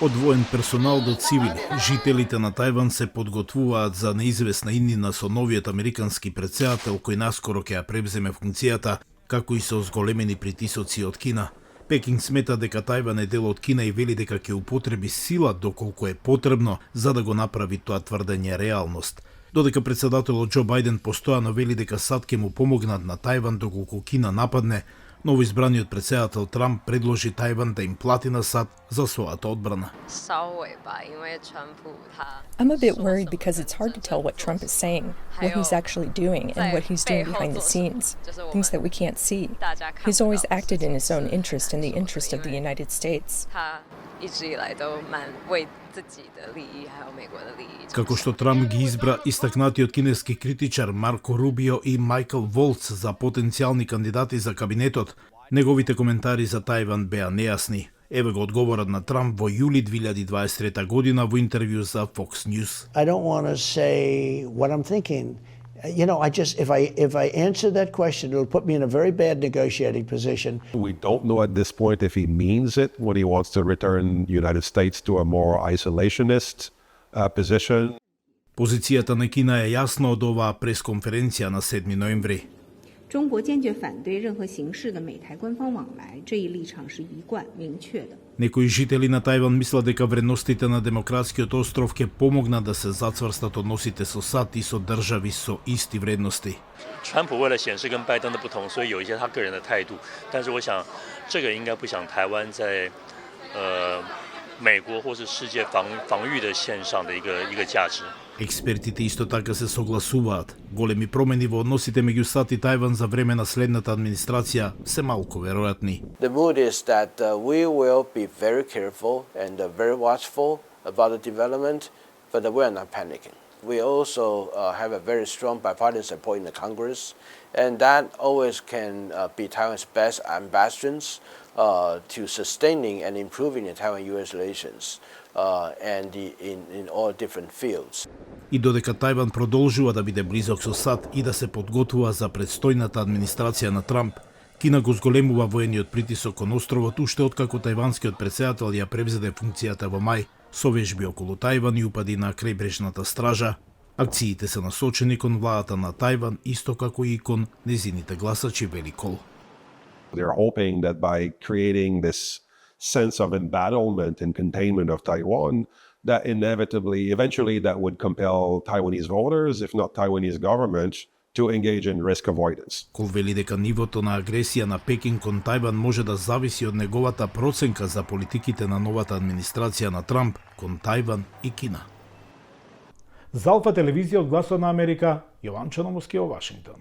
Од воен персонал до цивили, жителите на Тајван се подготвуваат за неизвестна иднина со новиот американски претседател кој наскоро ќе ја превземе функцијата, како и со зголемени притисоци од Кина. Пекинг смета дека Тајван е дел од Кина и вели дека ќе употреби сила доколку е потребно за да го направи тоа тврдење реалност. Додека претседателот Џо Бајден постојано вели дека САД ќе му помогнат на Тајван доколку Кина нападне, новоизбраниот претседател Трамп предложи Тајван да им плати на САД за својата одбрана. I'm a bit worried because it's hard to tell what Trump is saying, what he's actually doing, and what he's doing behind the scenes, things that we can't see. He's always acted in his own interest and the interest of the United States. Како што Трамп ги избра истакнатиот кинески критичар Марко Рубио и Мајкл Волц за потенцијални кандидати за кабинетот, неговите коментари за Тајван беа нејасни. Еве го одговорот на Трамп во јули 2023 година во интервју за Fox News. I don't want to say what I'm thinking. You know, if I answer that question, it'll put me in a very bad negotiating position. We don't know at this point if he means it when he wants to return the United States to a more isolationist position. Позицијата на Кина е јасна од оваа пресконференција на 7 ноември. 中国坚决反对任何形式的美台官方往来，这一立场是一贯明确的。 Некои жители на Тајван мислат дека вредностите на демократскиот остров ќе помогнат да се зацврстат односите со САД и со држави со исти вредности. 川普为了显示跟拜登的不同，所以有一些他个人的态度，但是我想这个应该不想台湾在美国或是世界防御的线上的一个价值。 Експертите исто така се согласуваат. Големи промени во односите меѓу САД и Тајван за време на следната администрација се малку веројатни. The mood is that we will be very careful and very watchful about the development, but we are not panicking. We also have a very strong bipartisan support in the Congress, and that always can be Taiwan's best ambassadors to sustaining and improving the Taiwan-U.S. relations and in all different fields. И додека Тајван продолжува да биде близок со САД и да се подготвува за предстојната администрација на Трамп, Кина го зголемува воениот притисок кон островот уште откако тајванскиот претседател ја превзеде функцијата во мај со вежби околу Тајван и упади на крајбрежната стража. Акциите се насочени кон владата на Тајван исто како и кон незините гласачи, вели Кол. They're hoping that by creating this sense of embattlement and containment of Taiwan, that eventually that would compel Taiwanese voters, if not Taiwanese government, to engage in risk avoidance. Кол вели дека нивото на агресија на Пекинг кон Тајван може да зависи од неговата проценка за политиките на новата администрација на Трамп кон Тајван и Кина. За Алфа телевизија од Гласот на Америка, Јован Черноморски во Вашингтон.